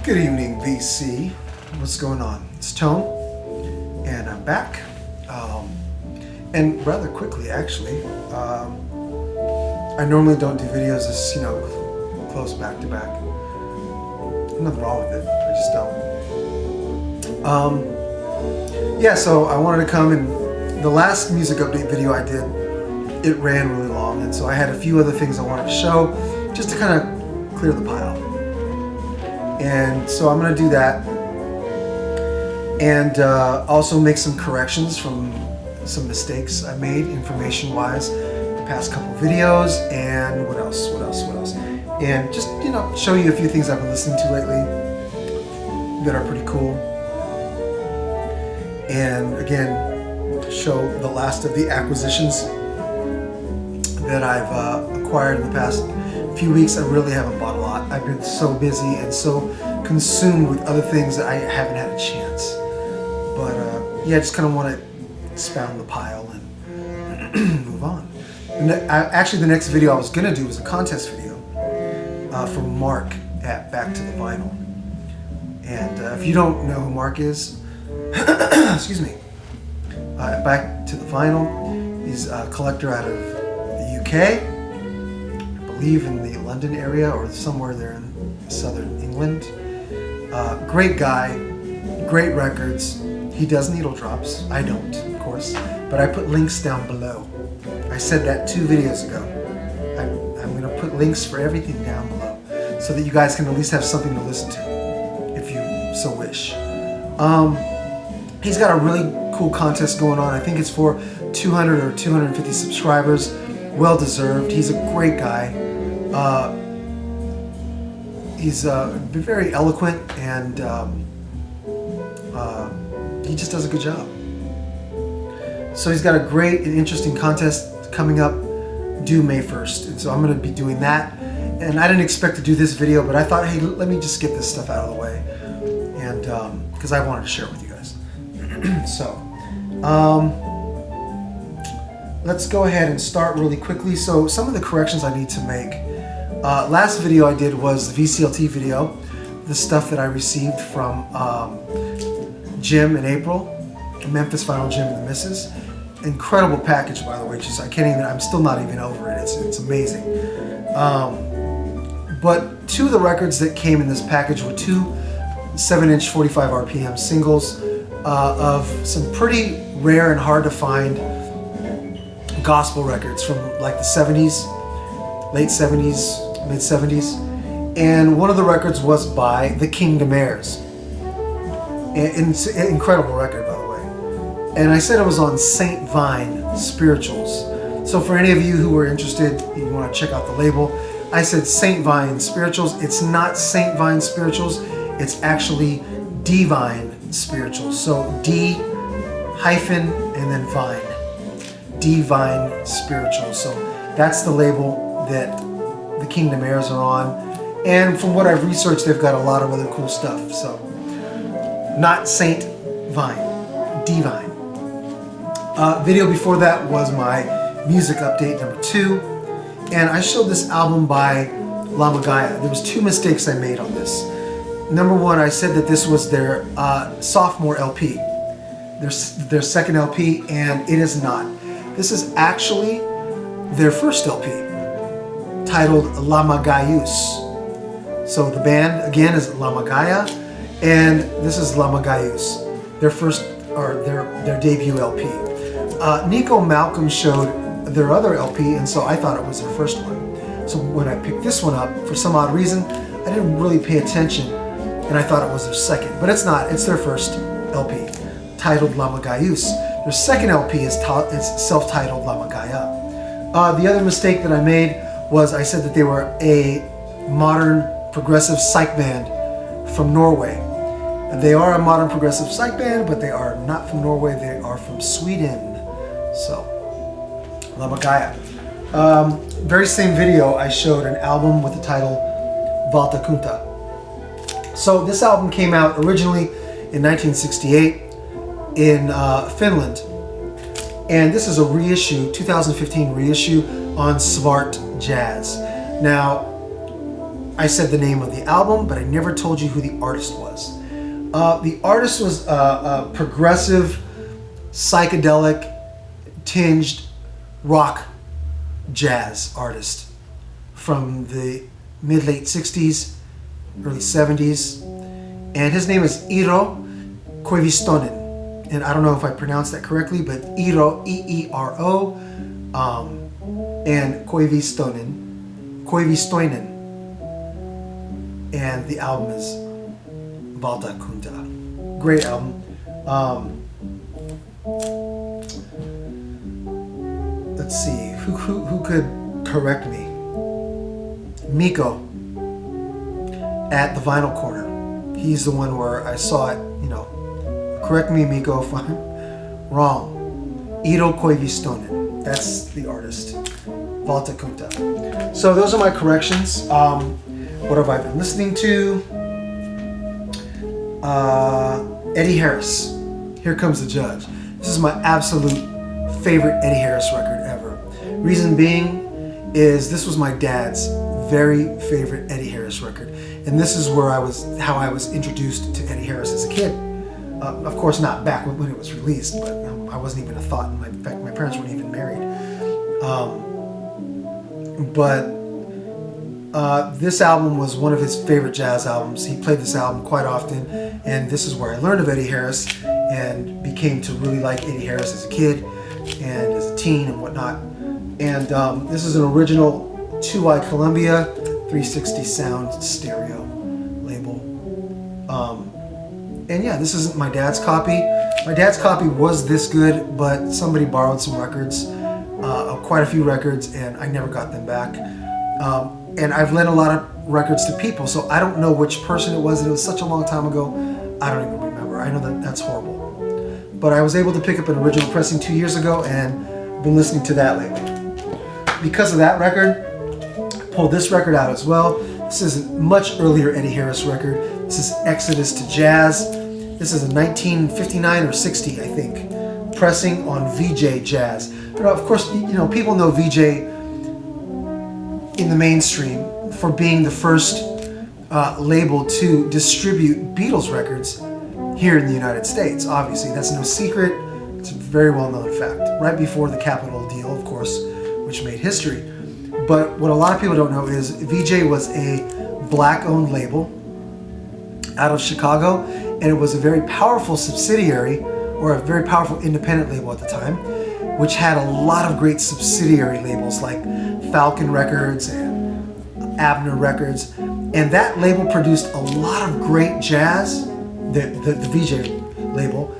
Good evening, VC. What's going on? It's Tone, and I'm back. And rather quickly, actually. I normally don't do videos this, close back to back. Nothing wrong with it. I just don't. Yeah, so I wanted to come, and the last music update video I did, it ran really long, and so I had a few other things I wanted to show, just to kind of clear the pile. And so I'm going to do that, and also make some corrections from some mistakes I made information-wise the past couple videos, and what else, and just, show you a few things I've been listening to lately that are pretty cool, and again, show the last of the acquisitions that I've acquired in the past few weeks. I really haven't bought a lot. I've been so busy and so consumed with other things that I haven't had a chance. But yeah, I just kind of want to expound the pile and move on. Actually, the next video I was going to do was a contest video from Mark at Back to the Vinyl. And if you don't know who Mark is, excuse me, Back to the Vinyl, he's a collector out of the UK, I believe in the London area or somewhere there in southern England. Great guy, great records. He does needle drops. I don't, of course, but I put links down below. I said that 2 videos ago. I'm going to put links for everything down below so that you guys can at least have something to listen to if you so wish. He's got a really cool contest going on. I think it's for 200 or 250 subscribers. Well deserved. He's a great guy. He's very eloquent, and he just does a good job. So he's got a great and interesting contest coming up due May 1st. And so I'm going to be doing that. And I didn't expect to do this video, but I thought, hey, let me just get this stuff out of the way. And because I wanted to share it with you guys. So let's go ahead and start really quickly. So some of the corrections I need to make. Last video I did was the VCLT video, the stuff that I received from Jim in April, Memphis Vinyl Jim and the Misses. Incredible package, by the way. Just I'm still not even over it. It's amazing. But 2 of the records that came in this package were 2 7-inch 45 RPM singles of some pretty rare and hard to find gospel records from like the 70s, late 70s, mid 70s. And one of the records was by the Kingdomaires. It's an incredible record, by the way. And I said it was on Saint Vine Spirituals. So for any of you who are interested, you want to check out the label, I said Saint Vine Spirituals. It's not Saint Vine Spirituals, it's actually DRVinyl Spirituals. So D hyphen and then Vine. DRVinyl Spirituals. So that's the label that the Kingdomaires are on. And from what I've researched, they've got a lot of other cool stuff. So not Saint Vine, DRVinyl. Video before that was my music update number 2, and I showed this album by Lamagaya. There was 2 mistakes I made on this. Number 1, I said that this was their sophomore LP, their second LP, and it is not. This is actually their first LP, titled Lamagayus. So the band again is Lamagaya, and this is Lamagayus, their first, or their debut LP. Nico Malcolm showed their other LP, and so I thought it was their first one. So when I picked this one up, for some odd reason, I didn't really pay attention, and I thought it was their second. But it's not, it's their first LP, titled Lamagayus. Their second LP is self-titled Lamagaya. The other mistake that I made was I said that they were a modern progressive psych band from Norway. They are a modern progressive psych band, but they are not from Norway, they are from Sweden. So, Lamagaya. Very same video, I showed an album with the title Valtakunta. So this album came out originally in 1968 in Finland. And this is a reissue, 2015 reissue on Svart Jazz. Now, I said the name of the album, but I never told you who the artist was. The artist was a progressive, psychedelic, tinged rock jazz artist from the mid-late 60s, early 70s. And his name is Eero Koivistoinen. And I don't know if I pronounced that correctly, but Eero, E-E-R-O, and Koivistoinen. And the album is Valtakunta. Great album. Let's see, who could correct me? Miko at the Vinyl Corner. He's the one where I saw it, you know. Correct me, Miko, if I'm wrong. Eero Koivistoinen. That's the artist. Valtakunta. So those are my corrections. What have I been listening to? Eddie Harris. Here Comes the Judge. This is my absolute favorite Eddie Harris record ever. Reason being is this was my dad's very favorite Eddie Harris record, and this is where how I was introduced to Eddie Harris as a kid. Of course, not back when it was released, but I wasn't even a thought. In fact, my parents weren't even married. This album was one of his favorite jazz albums. He played this album quite often, and this is where I learned of Eddie Harris and became to really like Eddie Harris as a kid and as a teen and whatnot. And this is an original 2i Columbia 360 sound stereo label. And yeah, this isn't my dad's copy. My dad's copy was this good, but somebody borrowed some records, quite a few records, and I never got them back. And I've lent a lot of records to people, so I don't know which person it was, and it was such a long time ago, I don't even remember. I know that's horrible. But I was able to pick up an original pressing 2 years ago, and I've been listening to that lately. Because of that record, I pulled this record out as well. This is a much earlier Eddie Harris record. This is Exodus to Jazz. This is a 1959 or 60, I think, pressing on VJ Jazz. But of course, you know, people know VJ in the mainstream for being the first label to distribute Beatles records here in the United States. Obviously, that's no secret. It's a very well-known fact. Right before the Capitol deal, of course, which made history. But what a lot of people don't know is VJ was a black-owned label out of Chicago, and it was a very powerful subsidiary, or a very powerful independent label at the time, which had a lot of great subsidiary labels like Falcon Records and Abner Records. And that label produced a lot of great jazz, the VJ label,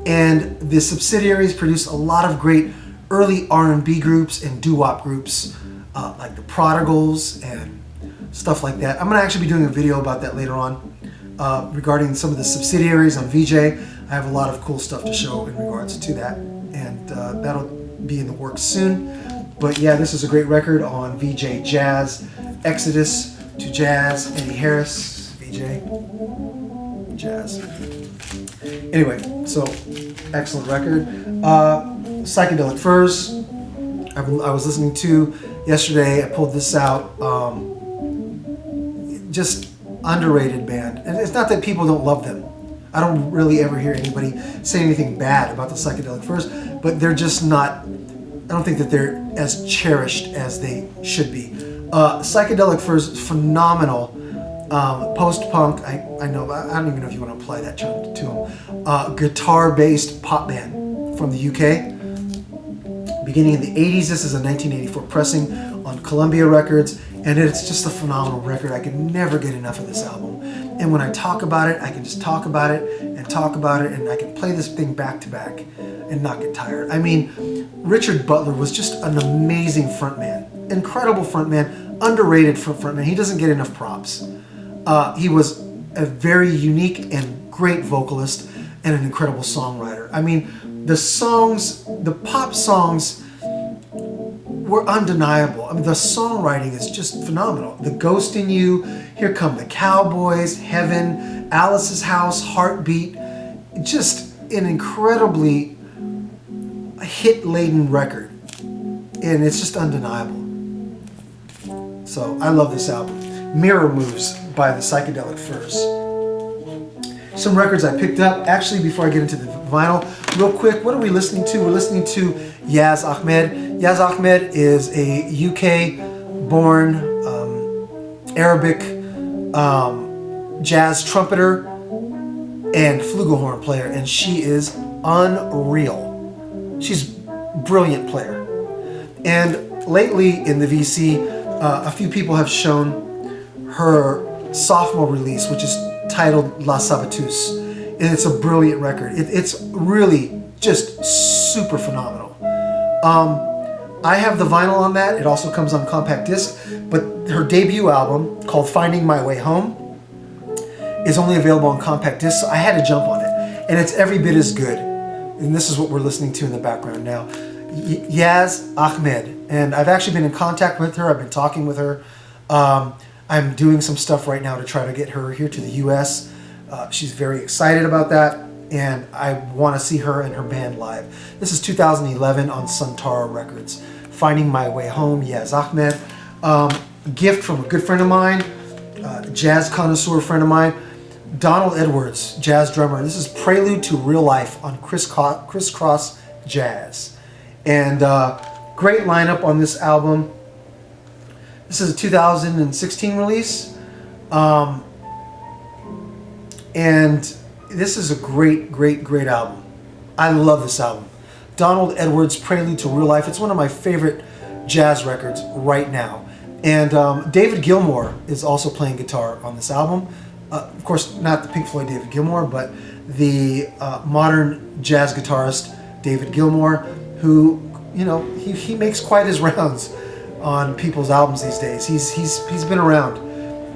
and the subsidiaries produced a lot of great early R&B groups and doo-wop groups, like the Prodigals and stuff like that. I'm going to actually be doing a video about that later on, regarding some of the subsidiaries on VJ. I have a lot of cool stuff to show in regards to that, and that'll be in the works soon. But yeah, this is a great record on VJ Jazz. Exodus to Jazz, Eddie Harris, VJ Jazz. Anyway, so excellent record. Psychedelic Furs, I was listening to yesterday. I pulled this out. Just underrated band. And it's not that people don't love them. I don't really ever hear anybody say anything bad about the Psychedelic Furs, but they're just not, I don't think that they're as cherished as they should be. Psychedelic Furs is phenomenal. Post-punk, I know, I don't even know if you want to apply that term to them. Guitar-based pop band from the UK. Beginning in the 80s, this is a 1984 pressing on Columbia Records, and it's just a phenomenal record. I could never get enough of this album. And when I talk about it, I can just talk about it, and I can play this thing back to back and not get tired. I mean, Richard Butler was just an amazing frontman, incredible frontman, underrated frontman. He doesn't get enough props. He was a very unique and great vocalist and an incredible songwriter. I mean, the songs, the pop songs were undeniable. I mean, the songwriting is just phenomenal. The Ghost in You, Here Come the Cowboys, Heaven, Alice's House, Heartbeat, just an incredibly hit-laden record. And it's just undeniable. So I love this album. Mirror Moves by the Psychedelic Furs. Some records I picked up. Actually, before I get into the vinyl, real quick, what are we listening to? We're listening to Yaz Ahmed. Yaz Ahmed is a UK-born Arabic jazz trumpeter and flugelhorn player, and she is unreal. She's a brilliant player. And lately in the VC, a few people have shown her sophomore release, which is titled La Sabatus, and it's a brilliant record. It's really just super phenomenal. I have the vinyl on that. It also comes on compact disc, but her debut album, called Finding My Way Home, is only available on compact disc, so I had to jump on it. And it's every bit as good. And this is what we're listening to in the background now. Yaz Ahmed. And I've actually been in contact with her. I've been talking with her. I'm doing some stuff right now to try to get her here to the US. She's very excited about that, and I want to see her and her band live. This is 2011 on Suntara Records. Finding My Way Home, Yaz Ahmed. Gift from a good friend of mine, jazz connoisseur friend of mine, Donald Edwards, jazz drummer. This is Prelude to Real Life on Crisscross Jazz. And great lineup on this album. This is a 2016 release. And this is a great album. I love this album. Donald Edwards, Prelude to Real Life. It's one of my favorite jazz records right now. And David Gilmour is also playing guitar on this album. Of course, not the Pink Floyd David Gilmour, but the modern jazz guitarist David Gilmour, who, you know, he makes quite his rounds on people's albums these days. He's been around,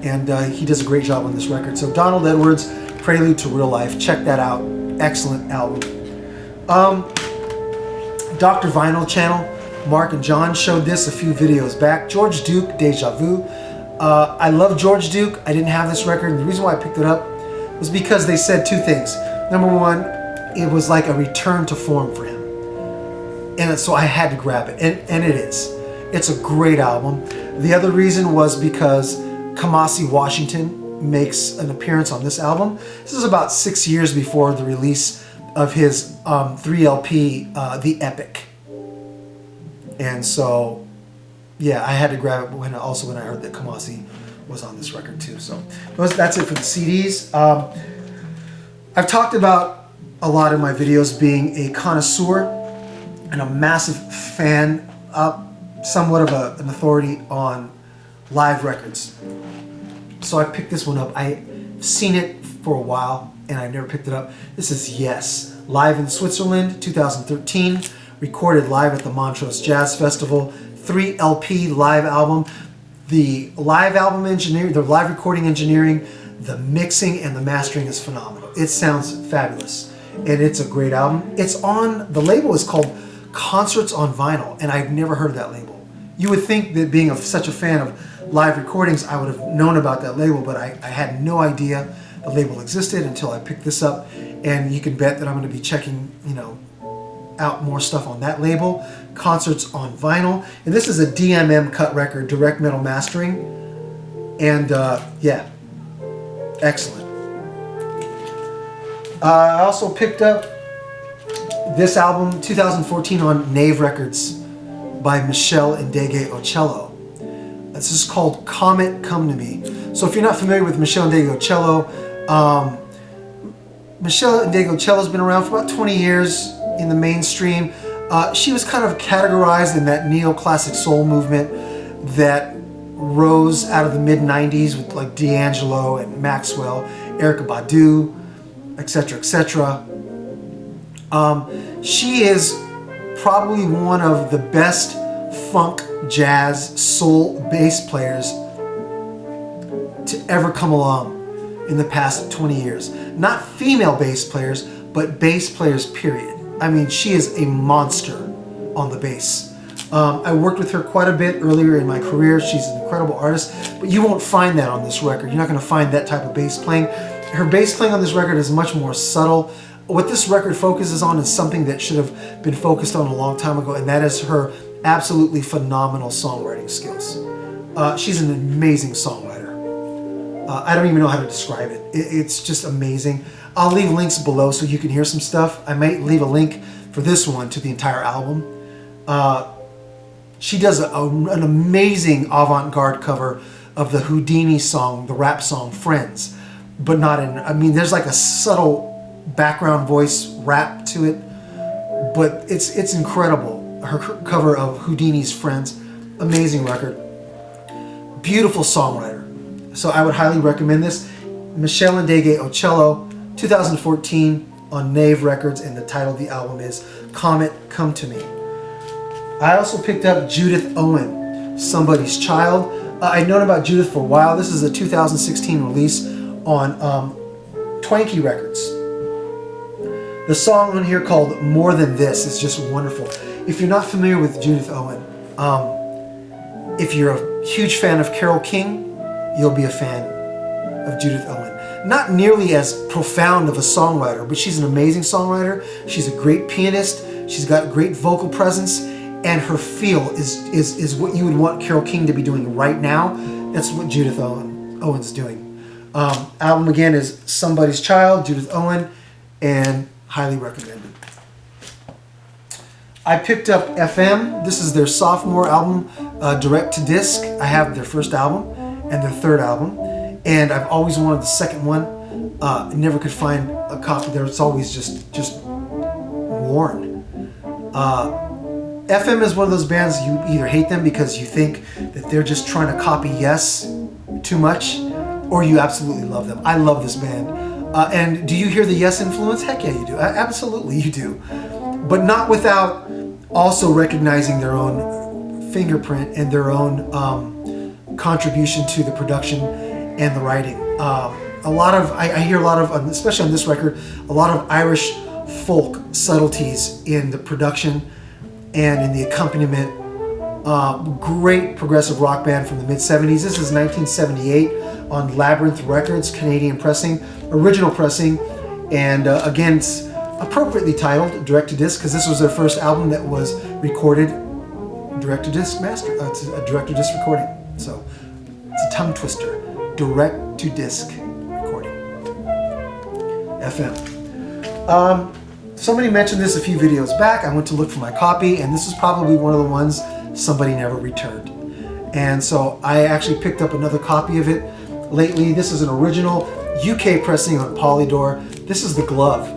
and he does a great job on this record. So Donald Edwards, Prelude to Real Life, check that out. Excellent album. DrVinyl channel, Mark and John showed this a few videos back. George Duke, Deja Vu. I love George Duke. I didn't have this record, and the reason why I picked it up was because they said two things. Number one, it was like a return to form for him, and so I had to grab it, and it is. It's a great album. The other reason was because Kamasi Washington makes an appearance on this album. This is about 6 years before the release of his 3LP, The Epic. And so, yeah, I had to grab it when I heard that Kamasi was on this record too. So that's it for the CDs. I've talked about a lot in my videos being a connoisseur and a massive fan, somewhat of an authority on live records. So I picked this one up. I've seen it for a while and I never picked it up. This is Yes, live in Switzerland, 2013, recorded live at the Montrose Jazz Festival, 3LP live album. The live album engineering, the live recording engineering, the mixing and the mastering is phenomenal. It sounds fabulous, and it's a great album. It's on, the label is called Concerts on Vinyl, and I've never heard of that label. You would think that being such a fan of live recordings, I would have known about that label, but I had no idea the label existed until I picked this up, and you can bet that I'm going to be checking, out more stuff on that label. Concerts on Vinyl, and this is a DMM cut record, direct metal mastering, and yeah, excellent. I also picked up this album, 2014, on Nave Records by Meshell and DegeOchello. This is called Comet, Come to Me. So if you're not familiar with Meshell and DegeOchello, Meshell and DegeOchello has been around for about 20 years in the mainstream. She was kind of categorized in that neoclassic soul movement that rose out of the mid-90s with like D'Angelo and Maxwell, Erykah Badu, etc., etc. She is probably one of the best funk, jazz, soul bass players to ever come along in the past 20 years. Not female bass players, but bass players, period. I mean, she is a monster on the bass. I worked with her quite a bit earlier in my career. She's an incredible artist, but you won't find that on this record. You're not going to find that type of bass playing. Her bass playing on this record is much more subtle. What this record focuses on is something that should have been focused on a long time ago, and that is her absolutely phenomenal songwriting skills. She's an amazing songwriter. I don't even know how to describe it. It's just amazing. I'll leave links below so you can hear some stuff. I might leave a link for this one to the entire album. She does an amazing avant-garde cover of the Houdini song, the rap song Friends, but not in, I mean, there's like a subtle background voice rap to it, but it's incredible. Her cover of Houdini's Friends, amazing record. Beautiful songwriter. So I would highly recommend this. Meshell and DegaOchello, 2014 on Nave Records, and the title of the album is Comet, Come to Me. I also picked up Judith Owen, Somebody's Child. I'd known about Judith for a while. This is a 2016 release on Twanky Records. The song on here called More Than This is just wonderful. If you're not familiar with Judith Owen, if you're a huge fan of Carole King, you'll be a fan of Judith Owen. Not nearly as profound of a songwriter, but she's an amazing songwriter. She's a great pianist. She's got great vocal presence, and her feel is what you would want Carole King to be doing right now. That's what Judith Owen's doing. Album again is Somebody's Child, Judith Owen, and highly recommended. I picked up FM. This is their sophomore album, direct to disc. I have their first album and their third album, and I've always wanted the second one. Never could find a copy there. It's always just worn. FM is one of those bands you either hate them because you think that they're just trying to copy Yes too much, or you absolutely love them. I love this band. And do you hear the Yes influence? Heck yeah, you do. Absolutely you do. But not without also recognizing their own fingerprint and their own contribution to the production and the writing. I hear a lot of, especially on this record, a lot of Irish folk subtleties in the production and in the accompaniment. Great progressive rock band from the mid-70s. This is 1978 on Labyrinth Records, Canadian pressing, original pressing, and again, it's appropriately titled Direct to Disc because this was their first album that was recorded direct to disc master. It's a direct to disc recording, so it's a tongue twister. Direct to disc recording. FM. Somebody mentioned this a few videos back. I went to look for my copy, and this is probably one of the ones somebody never returned. And so I actually picked up another copy of it lately. This is an original UK pressing on Polydor. This is The Glove.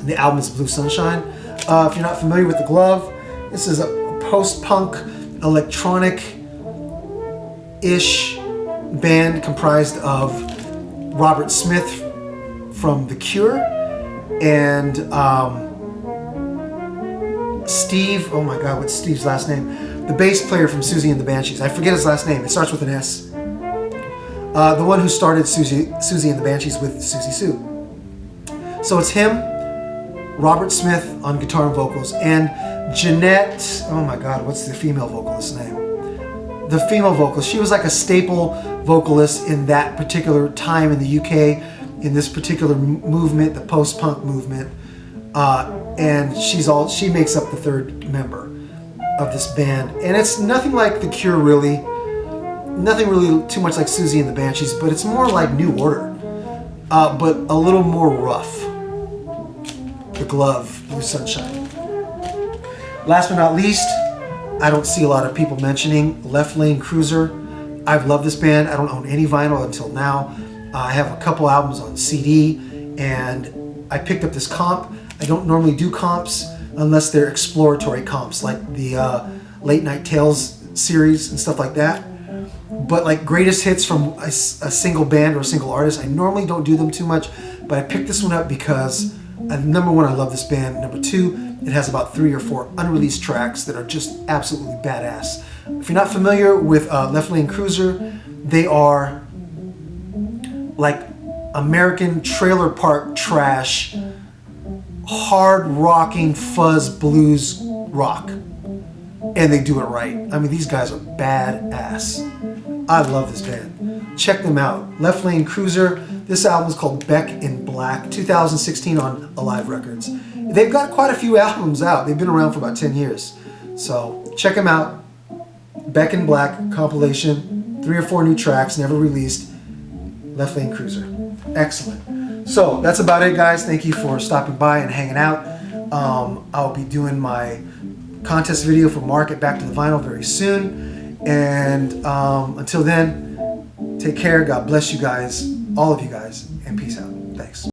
The album is Blue Sunshine. If you're not familiar with The Glove, this is a post-punk, electronic-ish band comprised of Robert Smith from The Cure and Steve, oh my God, what's Steve's last name? The bass player from Susie and the Banshees. I forget his last name. It starts with an S. The one who started Susie and the Banshees with Susie Sue. So it's him, Robert Smith on guitar and vocals, and Jeanette, oh my God, what's the female vocalist's name? The female vocalist, she was like a staple vocalist in that particular time in the UK, in this particular movement, the post-punk movement. And she makes up the third member of this band. And it's nothing like The Cure really, nothing really too much like Susie and the Banshees, but it's more like New Order, but a little more rough. The Glove, Blue Sunshine. Last but not least, I don't see a lot of people mentioning Left Lane Cruiser. I've loved this band. I don't own any vinyl until now. I have a couple albums on CD, and I picked up this comp. I don't normally do comps unless they're exploratory comps, like the Late Night Tales series and stuff like that. But like greatest hits from a single band or a single artist, I normally don't do them too much, but I picked this one up because number one, I love this band. Number two, it has about 3 or 4 unreleased tracks that are just absolutely badass. If you're not familiar with Left Lane Cruiser, they are like American trailer park trash, hard rocking fuzz blues rock. And they do it right. I mean, these guys are badass. I love this band. Check them out. Left Lane Cruiser. This album is called Beck in Black, 2016 on Alive Records. They've got quite a few albums out. They've been around for about 10 years. So check them out. Beck in Black compilation, 3 or 4 new tracks, never released. left lane cruiser. Excellent. So that's about it, guys. Thank you for stopping by and hanging out. I'll be doing my contest video for Mark at Back to the Vinyl very soon. And until then, take care. God bless you guys, all of you guys, and peace out. Thanks.